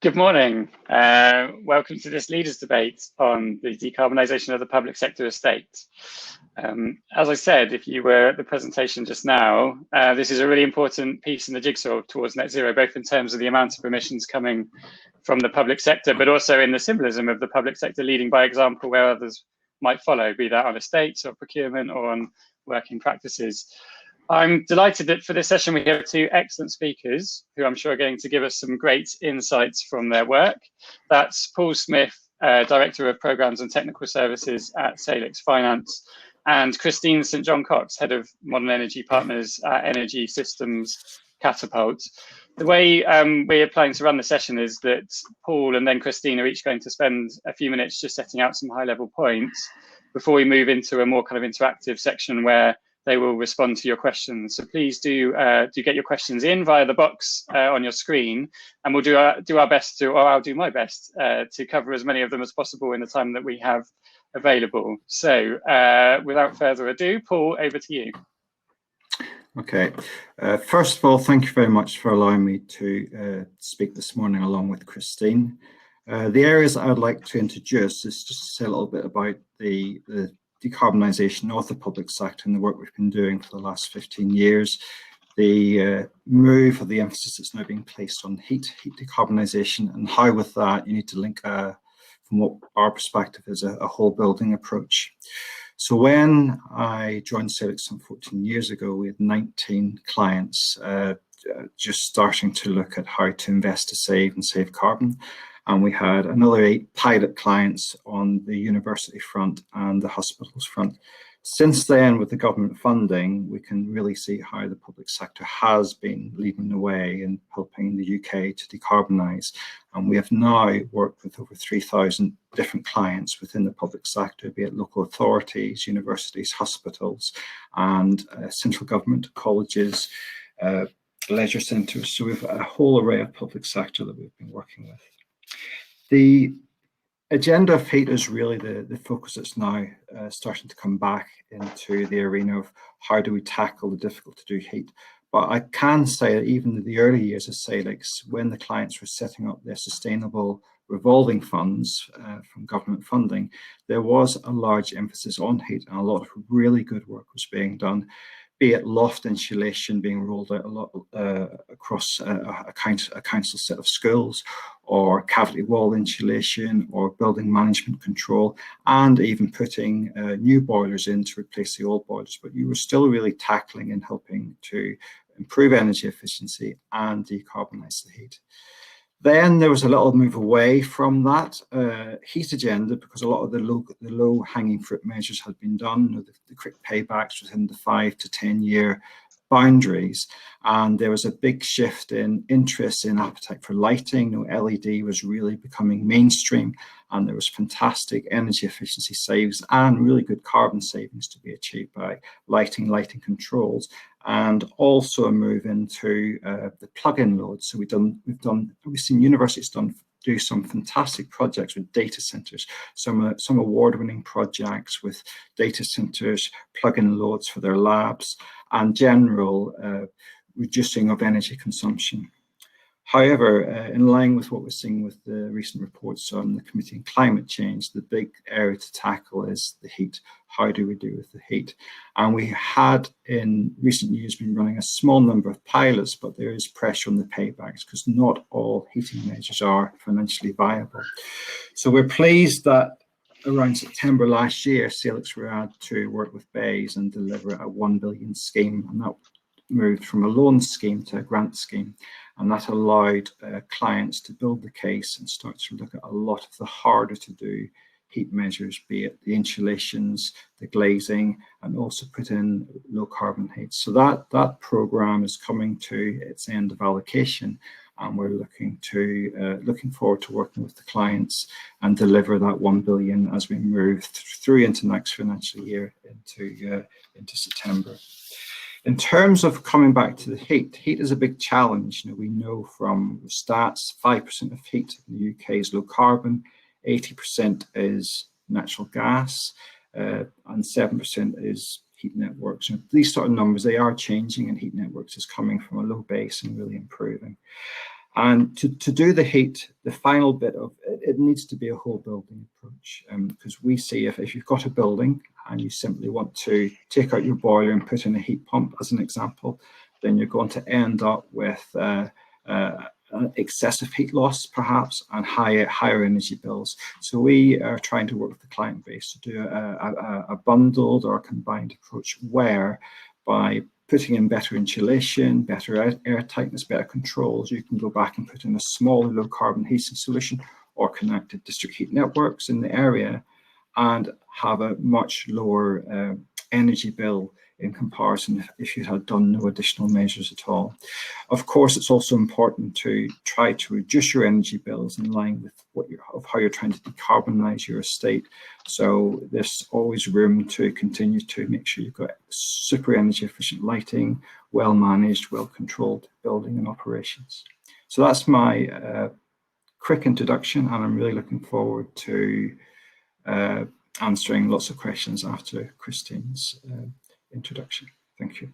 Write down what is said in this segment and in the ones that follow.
Good morning. Welcome to this leaders debate on the decarbonisation of the public sector estate. As I said, if you were at the presentation just now, this is a really important piece in the jigsaw towards net zero, both in terms of the amount of emissions coming from the public sector, but also in the symbolism of the public sector leading by example where others might follow, be that on estates or procurement or on working practices. I'm delighted that for this session we have two excellent speakers who I'm sure are going to give us some great insights from their work. That's Paul Smyth, Director of Programmes and Technical Services at Salix Finance, and Christine St John Cox, Head of Modern Energy Partners at Energy Systems Catapult. The way we're planning to run the session is that Paul and then Christine are each going to spend a few minutes just setting out some high-level points before we move into a more kind of interactive section where they will respond to your questions. So please do get your questions in via the box on your screen, and we'll do our best to, or I'll do my best to cover as many of them as possible in the time that we have available. So without further ado, Paul, over to you. Okay. First of all, thank you very much for allowing me to speak this morning along with Christine. The areas I'd like to introduce is just to say a little bit about the decarbonisation of the public sector and the work we've been doing for the last 15 years, the move of the emphasis that's now being placed on heat decarbonisation, and how with that you need to link from what our perspective is a whole building approach. So when I joined Salix some 14 years ago, we had 19 clients just starting to look at how to invest to save and save carbon. And we had another 8 pilot clients on the university front and the hospitals front. Since then, with the government funding, we can really see how the public sector has been leading the way in helping the UK to decarbonise. And we have now worked with over 3,000 different clients within the public sector, be it local authorities, universities, hospitals, and central government, colleges, leisure centres. So we have a whole array of public sector that we've been working with. The agenda of heat is really the focus that's now starting to come back into the arena of how do we tackle the difficult to do heat. But I can say that even in the early years of Salix, when the clients were setting up their sustainable revolving funds from government funding, there was a large emphasis on heat and a lot of really good work was being done, be it loft insulation being rolled out a lot across a council set of schools, or cavity wall insulation, or building management control, and even putting new boilers in to replace the old boilers. But you were still really tackling and helping to improve energy efficiency and decarbonise the heat. Then there was a little move away from that heat agenda because a lot of the low-hanging fruit measures had been done, the quick paybacks within the 5 to 10 year boundaries, and there was a big shift in interest in appetite for lighting. LED was really becoming mainstream, and there was fantastic energy efficiency saves and really good carbon savings to be achieved by lighting controls, and also a move into the plug-in loads. So we've seen universities do some fantastic projects with data centers, some award-winning projects with data centers, plug-in loads for their labs, and general reducing of energy consumption. However, in line with what we're seeing with the recent reports on the Committee on Climate Change, the big area to tackle is the heat. How do we do with the heat? And we had in recent years been running a small number of pilots, but there is pressure on the paybacks because not all heating measures are financially viable. So we're pleased that around September last year, Salix were asked to work with BEIS and deliver a 1 billion scheme, and that moved from a loan scheme to a grant scheme, and that allowed clients to build the case and start to look at a lot of the harder to do heat measures, be it the insulations, the glazing, and also put in low carbon heat. So that program is coming to its end of allocation, and we're looking forward to working with the clients and deliver that 1 billion as we move through into next financial year into September. In terms of coming back to the heat is a big challenge. We know from stats, 5% of heat in the UK is low carbon, 80% is natural gas, and 7% is heat networks. And these sort of numbers, they are changing, and heat networks is coming from a low base and really improving. And to do the heat, the final bit of it, it needs to be a whole building approach, because we see if you've got a building and you simply want to take out your boiler and put in a heat pump, as an example, then you're going to end up with excessive heat loss, perhaps, and higher energy bills. So we are trying to work with the client base to do a bundled or a combined approach, where by putting in better insulation, better air tightness, better controls, you can go back and put in a smaller low carbon heating solution or connected district heat networks in the area and have a much lower energy bill in comparison if you had done no additional measures at all. Of course, it's also important to try to reduce your energy bills in line with how you're trying to decarbonize your estate. So there's always room to continue to make sure you've got super energy efficient lighting, well managed, well controlled building and operations. So that's my quick introduction, and I'm really looking forward to answering lots of questions after Christine's introduction. Thank you.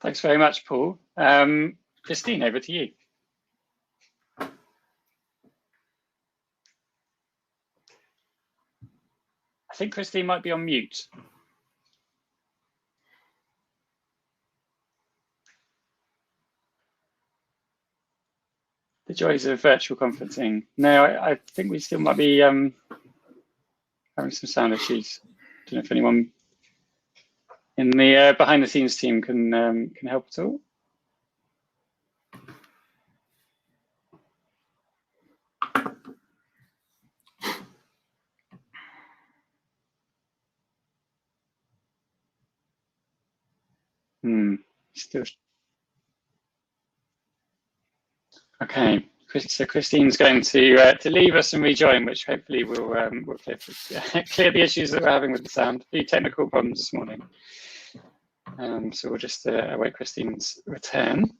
Thanks very much, Paul. Christine, over to you. I think Christine might be on mute. The joys of virtual conferencing. No, I think we still might be having some sound issues. I don't know if anyone in the behind the scenes team can help at all. Still. Okay, so Christine's going to leave us and rejoin, which hopefully will clear the issues that we're having with the sound. A few technical problems this morning. So we'll just await Christine's return.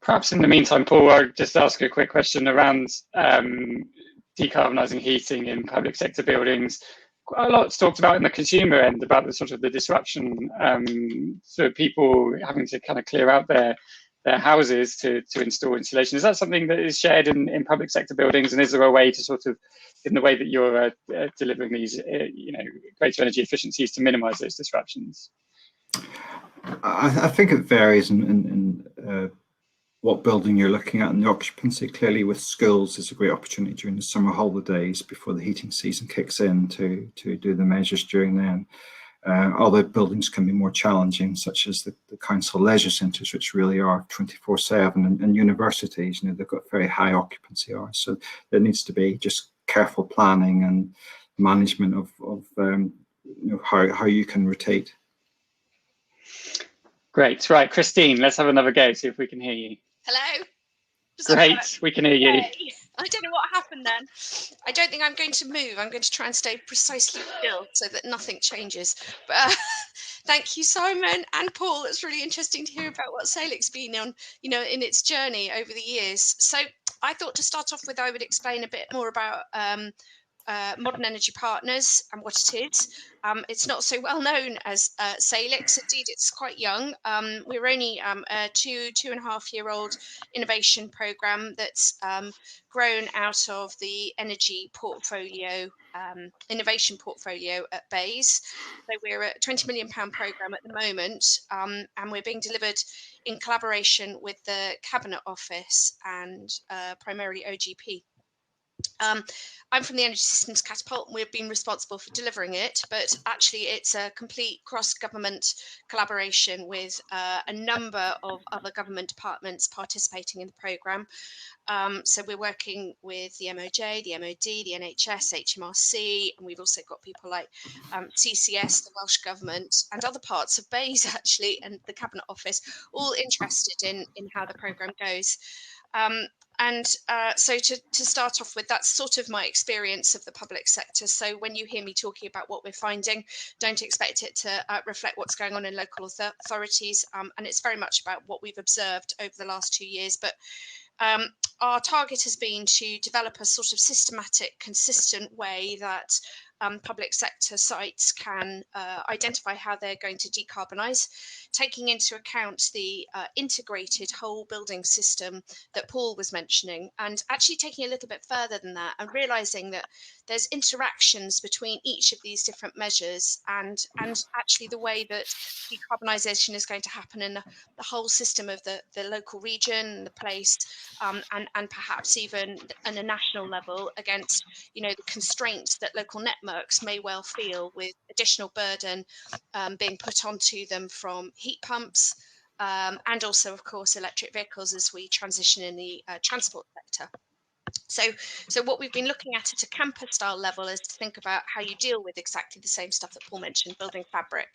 Perhaps in the meantime, Paul, I'll just ask a quick question around decarbonising heating in public sector buildings. Quite a lot's talked about in the consumer end about the sort of the disruption, so people having to kind of clear out their houses to install insulation. Is that something that is shared in public sector buildings, and is there a way to sort of, in the way that you're delivering these, greater energy efficiencies, to minimise those disruptions? I think it varies in what building you're looking at and the occupancy. Clearly with schools, there's a great opportunity during the summer holidays before the heating season kicks in to do the measures during then. Other buildings can be more challenging, such as the council leisure centres, which really are 24/7, and universities, they've got very high occupancy hours. So there needs to be just careful planning and management of how you can rotate. Great, right, Christine, let's have another go, see if we can hear you. Hello? Great, we can hear you. I don't know what happened then. I don't think I'm going to move. I'm going to try and stay precisely still so that nothing changes. But thank you, Simon and Paul. It's really interesting to hear about what Salic's been on, in its journey over the years. So I thought to start off with, I would explain a bit more about Modern Energy Partners and what it is. It's not so well known as Salix. Indeed, it's quite young. We're only a 2.5-year-old innovation program that's grown out of the energy portfolio, innovation portfolio at BEIS. So we're a £20 million program at the moment, and we're being delivered in collaboration with the Cabinet Office and primarily OGP. I'm from the Energy Systems Catapult, and we've been responsible for delivering it, but actually it's a complete cross-government collaboration with a number of other government departments participating in the programme. So we're working with the MOJ, the MOD, the NHS, HMRC, and we've also got people like CCS, the Welsh Government, and other parts of BEIS actually, and the Cabinet Office, all interested in how the programme goes. So to start off with, that's sort of my experience of the public sector. So when you hear me talking about what we're finding, don't expect it to reflect what's going on in local authorities. And it's very much about what we've observed over the last 2 years. But our target has been to develop a sort of systematic, consistent way that public sector sites can identify how they're going to decarbonise, taking into account the integrated whole building system that Paul was mentioning, and actually taking a little bit further than that and realising that there's interactions between each of these different measures and actually the way that decarbonisation is going to happen in the whole system of the local region, the place, and perhaps even on a national level against, you know, the constraints that local networks may well feel with additional burden being put onto them from heat pumps and also, of course, electric vehicles as we transition in the transport sector. So what we've been looking at a campus style level is to think about how you deal with exactly the same stuff that Paul mentioned, building fabric.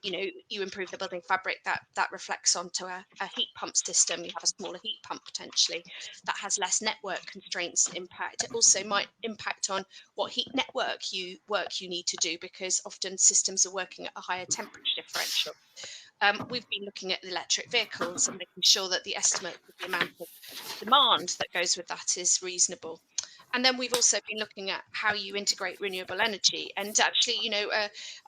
You know, you improve the building fabric, that reflects onto a heat pump system. You have a smaller heat pump potentially that has less network constraints impact. It also might impact on what heat network you need to do, because often systems are working at a higher temperature differential. We've been looking at electric vehicles and making sure that the estimate of the amount of demand that goes with that is reasonable. And then we've also been looking at how you integrate renewable energy. And actually, you know,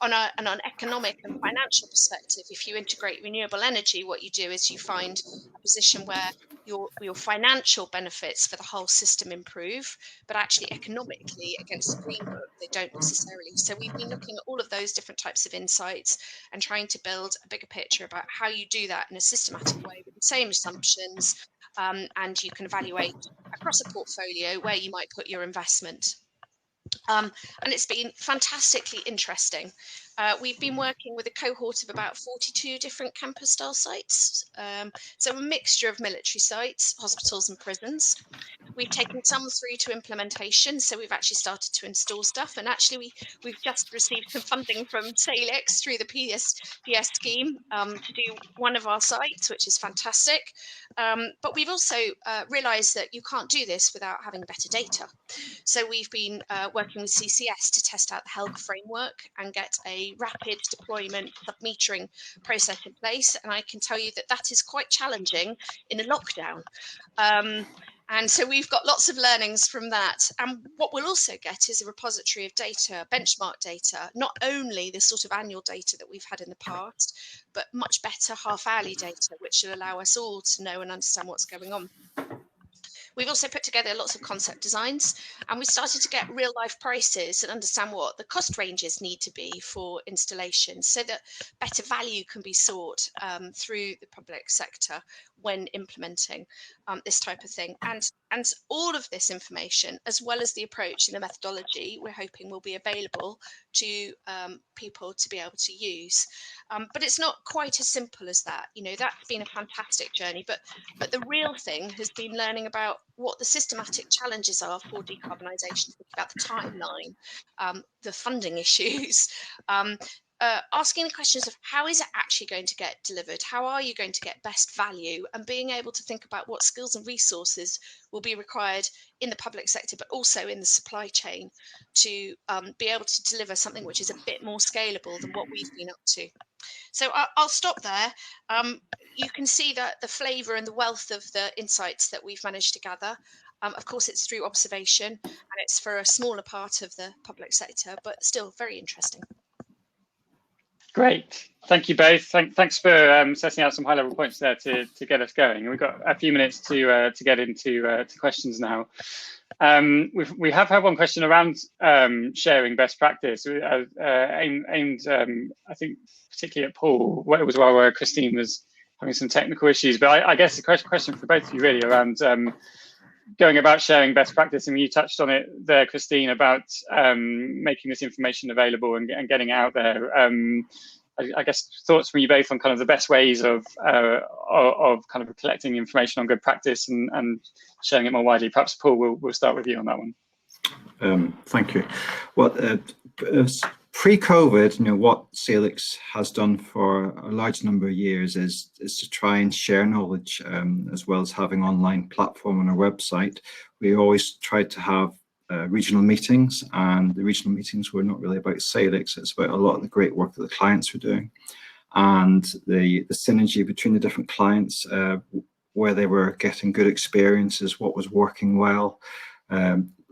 on an economic and financial perspective, if you integrate renewable energy, what you do is you find a position where your financial benefits for the whole system improve, but actually economically against the Green Book, they don't necessarily. So we've been looking at all of those different types of insights and trying to build a bigger picture about how you do that in a systematic way with the same assumptions, and you can evaluate across a portfolio where you might put your investment. And it's been fantastically interesting. We've been working with a cohort of about 42 different campus style sites. So a mixture of military sites, hospitals and prisons. We've taken some through to implementation, so we've actually started to install stuff, and actually we've just received some funding from Salix through the PS scheme to do one of our sites, which is fantastic. But we've also realised that you can't do this without having better data. So we've been working with CCS to test out the HELG framework and get a rapid deployment submetering process in place, and I can tell you that that is quite challenging in a lockdown. And so we've got lots of learnings from that. And what we'll also get is a repository of data, benchmark data, not only the sort of annual data that we've had in the past, but much better half-hourly data, which will allow us all to know and understand what's going on. We've also put together lots of concept designs, and we started to get real life prices and understand what the cost ranges need to be for installations, so that better value can be sought through the public sector when implementing this type of thing. And all of this information, as well as the approach and the methodology, we're hoping will be available to people to be able to use. But it's not quite as simple as that. You know, that's been a fantastic journey, but the real thing has been learning about what the systematic challenges are for decarbonisation, about the timeline, the funding issues, asking the questions of how is it actually going to get delivered? How are you going to get best value? And being able to think about what skills and resources will be required in the public sector, but also in the supply chain to be able to deliver something which is a bit more scalable than what we've been up to. So I'll stop there. You can see that the flavour and the wealth of the insights that we've managed to gather. Of course, it's through observation, and it's for a smaller part of the public sector, but still very interesting. Great, thank you both. Thanks for setting out some high-level points there to get us going. We've got a few minutes to get into to questions now. We have had one question around sharing best practice, aimed, I think, particularly at Paul. It was while Christine was having some technical issues, but I guess the question for both of you really around going about sharing best practice. I mean, you touched on it there, Christine, about making this information available and getting it out there. I guess thoughts from you both on kind of the best ways of kind of collecting information on good practice and sharing it more widely. Perhaps Paul, we'll start with you on that one. Thank you. Well, pre-COVID, you know, what Salix has done for a large number of years is to try and share knowledge, as well as having online platform on our website. We always tried to have regional meetings, and the regional meetings were not really about Salix. It's about a lot of the great work that the clients were doing, and the synergy between the different clients where they were getting good experiences, what was working well,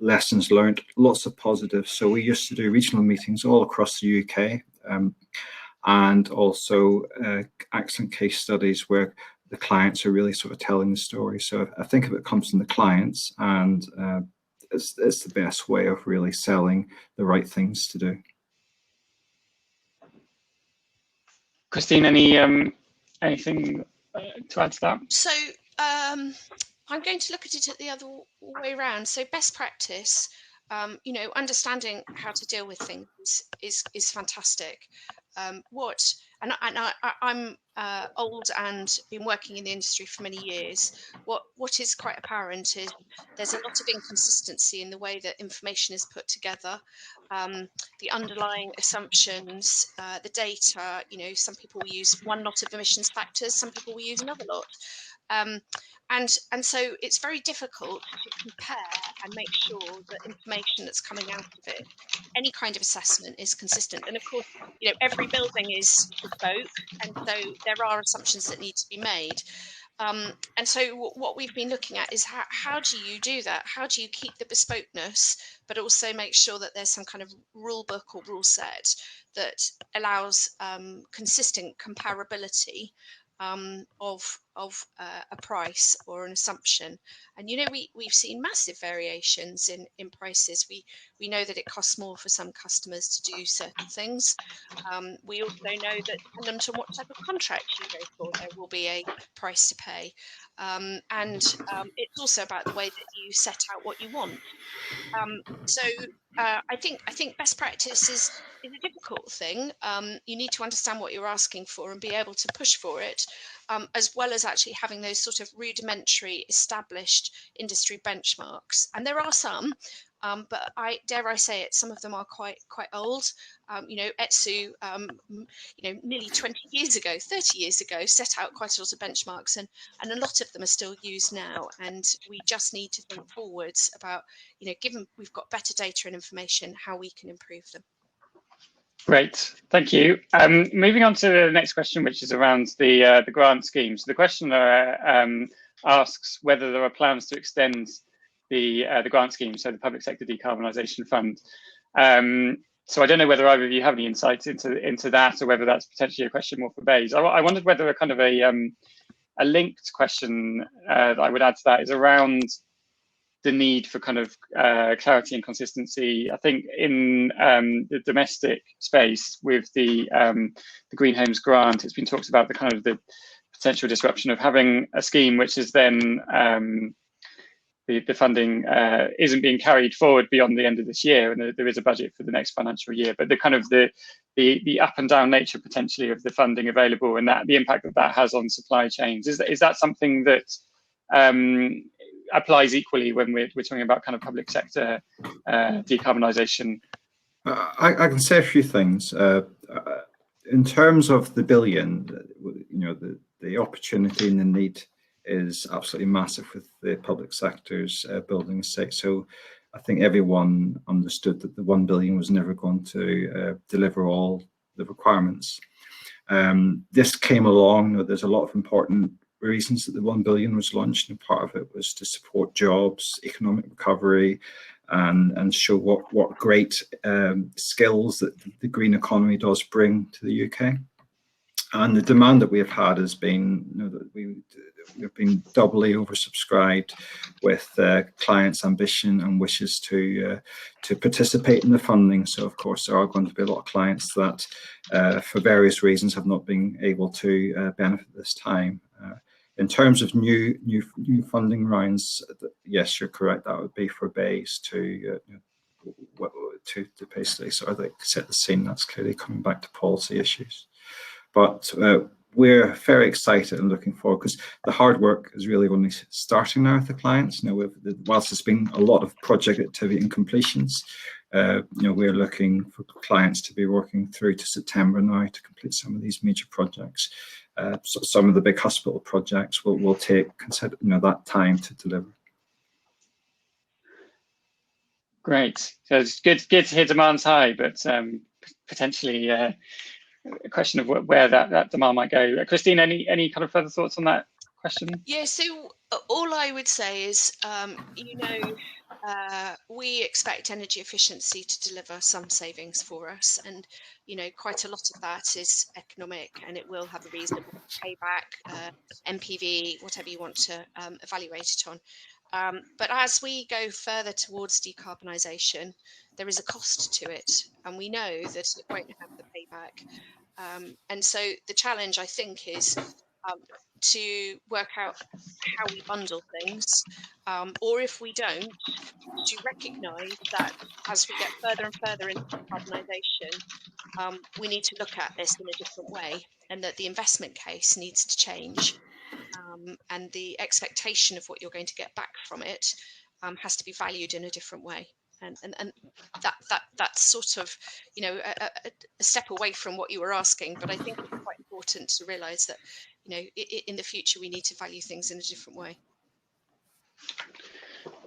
lessons learned, lots of positives. So we used to do regional meetings all across the UK, and also excellent case studies where the clients are really sort of telling the story. So I think if it comes from the clients, and it's the best way of really selling the right things to do. Christine, anything to add to that? So I'm going to look at it the other way around. So best practice, you know, understanding how to deal with things is fantastic. I'm old and been working in the industry for many years. What is quite apparent is there's a lot of inconsistency in the way that information is put together, the underlying assumptions, the data. You know, some people will use one lot of emissions factors, some people will use another lot. And so it's very difficult to compare and make sure that information that's coming out of it, any kind of assessment, is consistent. And of course, you know, every building is bespoke, and so there are assumptions that need to be made. And so what we've been looking at is how do you do that? How do you keep the bespokeness, but also make sure that there's some kind of rule book or rule set that allows consistent comparability of a price or an assumption. And you know, we've seen massive variations in prices. We know that it costs more for some customers to do certain things. We also know that depending on what type of contract you go for, there will be a price to pay. And it's also about the way that you set out what you want. So I think best practice is a difficult thing. You need to understand what you're asking for and be able to push for it, as well as actually having those sort of rudimentary established industry benchmarks. And there are some, but dare I say it, some of them are quite old. You know, ETSU, you know, nearly 20 years ago, 30 years ago, set out quite a lot of benchmarks, and a lot of them are still used now. And we just need to think forwards about, you know, given we've got better data and information, how we can improve them. Great, thank you. Moving on to the next question, which is around the grant scheme. So the questioner asks whether there are plans to extend the grant scheme, so the Public Sector Decarbonisation Fund. So I don't know whether either of you have any insights into that, or whether that's potentially a question more for Bays. I wondered whether a kind of a linked question that I would add to that is around the need for kind of clarity and consistency. I think in the domestic space with the Green Homes grant, it's been talked about the kind of the potential disruption of having a scheme which is then the funding isn't being carried forward beyond the end of this year, and there is a budget for the next financial year. But the kind of the up and down nature potentially of the funding available, and that the impact that has on supply chains, is that something that applies equally when we're talking about kind of public sector decarbonisation? I can say a few things. In terms of the billion, you know, the opportunity and the need is absolutely massive with the public sector's building estate. So I think everyone understood that the 1 billion was never going to deliver all the requirements. This came along. There's a lot of important reasons that the 1 billion was launched, and part of it was to support jobs, economic recovery, and show what great skills that the green economy does bring to the UK. And the demand that we have had has been, you know, that we've been doubly oversubscribed with clients' ambition and wishes to participate in the funding. So of course there are going to be a lot of clients that for various reasons have not been able to benefit this time. In terms of new funding rounds, yes, you're correct. That would be for Bays to basically sort of like set the scene. That's clearly coming back to policy issues. But we're very excited and looking forward, because the hard work is really only starting now with the clients. You know, whilst there's been a lot of project activity and completions, you know, we're looking for clients to be working through to September now to complete some of these major projects. So some of the big hospital projects will take that time to deliver. Great. So it's good to hear demand's high, but potentially a question of where that demand might go. Christine, any kind of further thoughts on that question? Yeah, so all I would say is, we expect energy efficiency to deliver some savings for us, and quite a lot of that is economic, and it will have a reasonable payback, MPV, whatever you want to evaluate it on. But as we go further towards decarbonisation, there is a cost to it, and we know that it won't have the payback. And so the challenge, I think, is to work out how we bundle things, or if we don't, to recognise that as we get further and further into decarbonisation, we need to look at this in a different way, and that the investment case needs to change, and the expectation of what you're going to get back from it has to be valued in a different way. And that's sort of a step away from what you were asking, but I think it's quite important to realise that in the future we need to value things in a different way.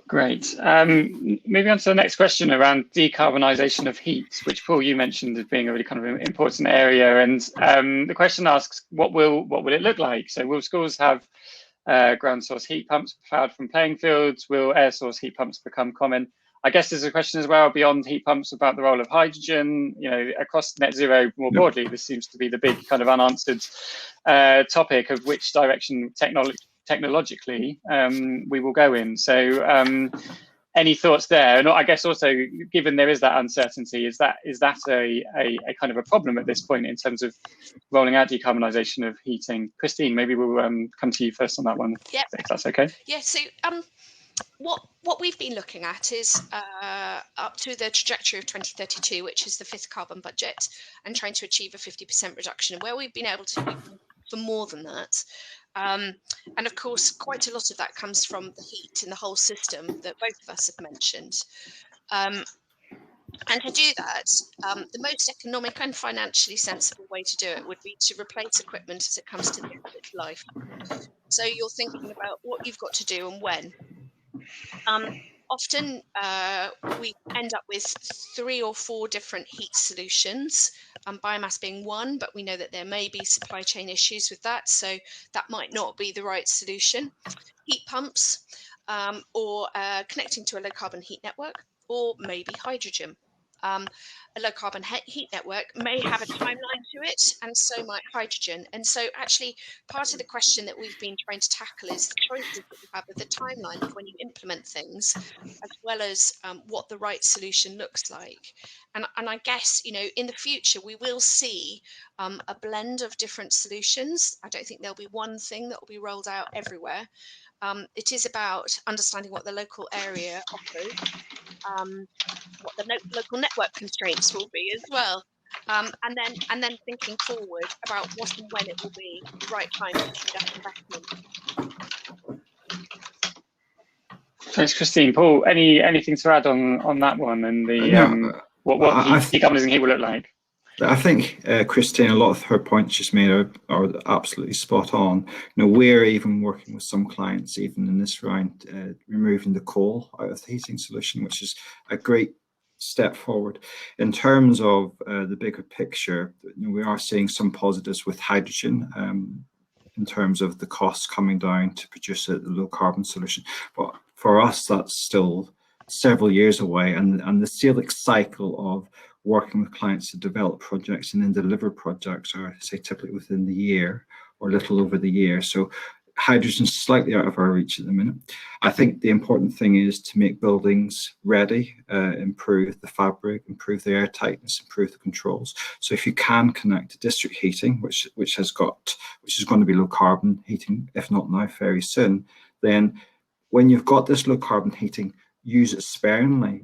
Great. Moving on to the next question around decarbonisation of heat, which Paul, you mentioned as being a really kind of important area. And the question asks, what will it look like? So will schools have ground source heat pumps powered from playing fields? Will air source heat pumps become common? I guess there's a question as well beyond heat pumps about the role of hydrogen. Across net zero more broadly, this seems to be the big kind of unanswered topic of which direction technologically we will go in. So any thoughts there? And I guess also, given there is that uncertainty, is that a kind of a problem at this point in terms of rolling out decarbonisation of heating? Christine, maybe we'll come to you first on that one, yep. if that's okay. Yeah, so what we've been looking at is up to the trajectory of 2032, which is the 5th carbon budget, and trying to achieve a 50% reduction, where we've been able to do for more than that. And of course, quite a lot of that comes from the heat in the whole system that both of us have mentioned. And to do that, the most economic and financially sensible way to do it would be to replace equipment as it comes to the end of its life. So you're thinking about what you've got to do and when. Often we end up with 3 or 4 different heat solutions, biomass being one, but we know that there may be supply chain issues with that, so that might not be the right solution. Heat pumps, or connecting to a low carbon heat network, or maybe hydrogen. A low carbon heat network may have a timeline to it, and so might hydrogen. And so actually part of the question that we've been trying to tackle is the choices that you have with the timeline of when you implement things, as well as what the right solution looks like. And I guess, in the future, we will see a blend of different solutions. I don't think there'll be one thing that will be rolled out everywhere. It is about understanding what the local area offers, what the local network constraints will be as well, and then thinking forward about what and when it will be the right time to do that investment. Thanks, Christine. Paul, anything to add on that one and the what decarbonising heat will look like? I think Christine, a lot of her points she's made are absolutely spot on. We're even working with some clients, even in this round, removing the coal out of the heating solution, which is a great step forward. In terms of the bigger picture, we are seeing some positives with hydrogen in terms of the costs coming down to produce a low carbon solution. But for us, that's still several years away, and the salic cycle of working with clients to develop projects and then deliver projects are, say, typically within the year or a little over the year. So hydrogen's slightly out of our reach at the minute. I think the important thing is to make buildings ready, improve the fabric, improve the air tightness, improve the controls. So if you can connect to district heating, which is going to be low carbon heating, if not now, very soon, then when you've got this low carbon heating, use it sparingly.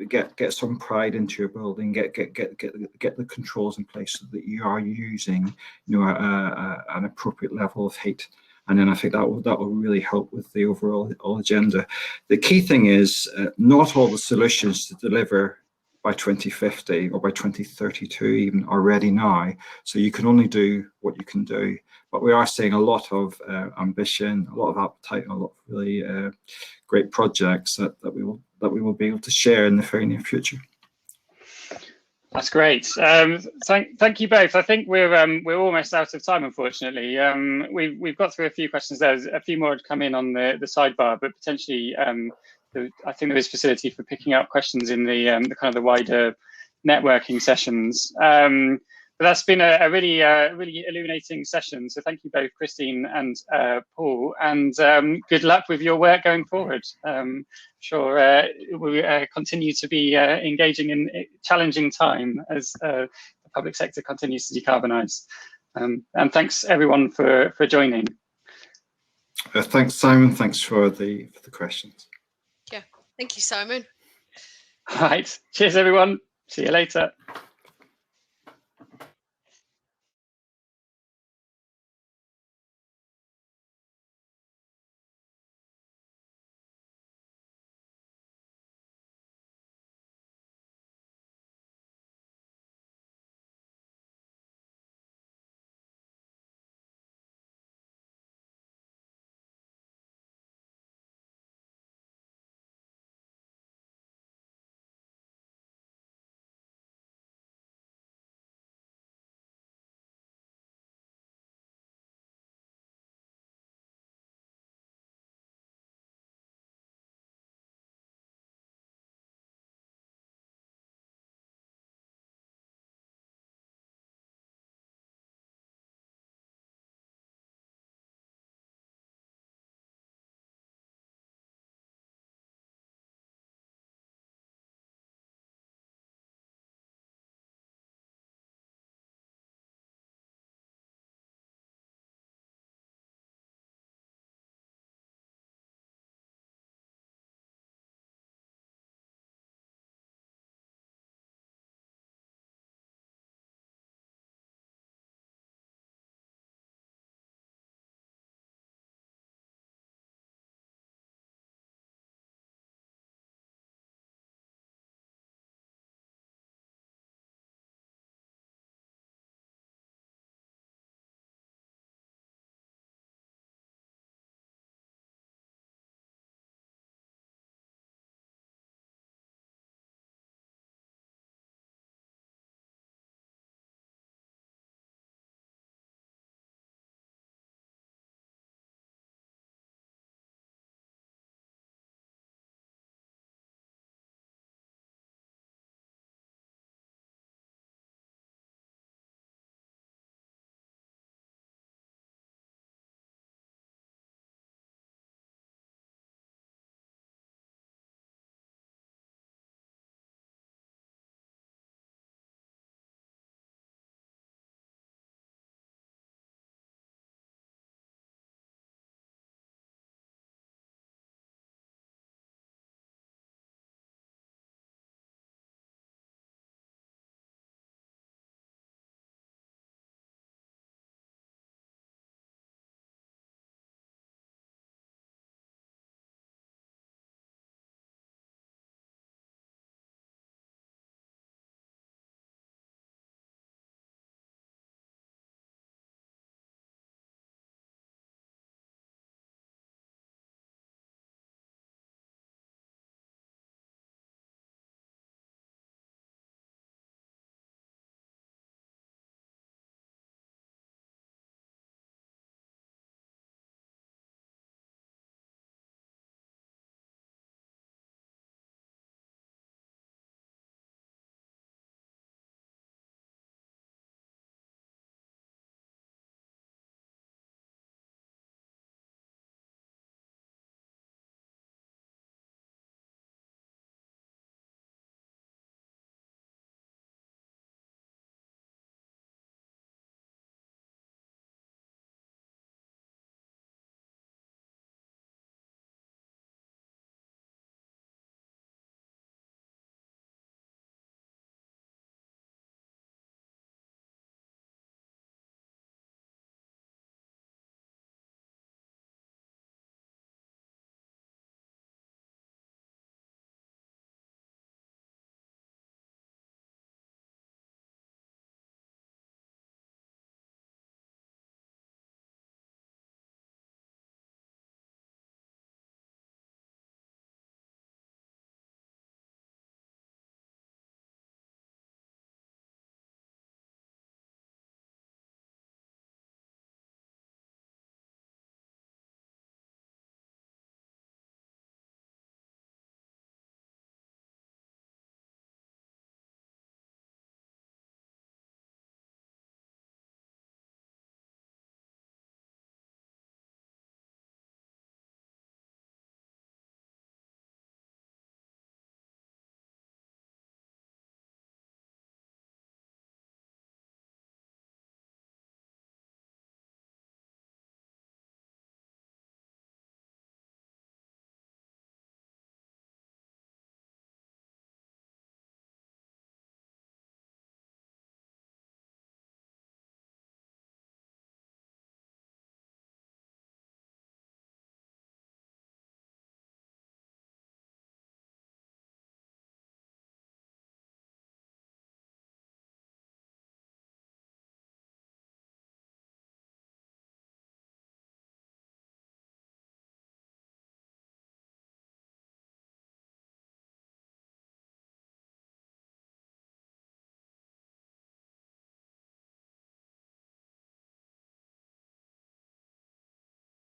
Get some pride into your building. Get the controls in place so that you are using, an appropriate level of heat. And then I think that will really help with the overall agenda. The key thing is not all the solutions to deliver by 2050 or by 2032 even are ready now. So you can only do what you can do. But we are seeing a lot of ambition, a lot of appetite, and a lot of really great projects that we will be able to share in the very near future. That's great. Thank you both. I think we're almost out of time, unfortunately. We've got through a few questions. There's a few more to come in on the sidebar, but potentially I think there is facility for picking up questions in the kind of the wider networking sessions. But that's been a really illuminating session. So thank you both, Christine and Paul, and good luck with your work going forward. Sure, we continue to be engaging in a challenging time as the public sector continues to decarbonise. And thanks everyone for joining. Thanks, Simon. Thanks for the questions. Yeah, thank you, Simon. All right, cheers everyone. See you later.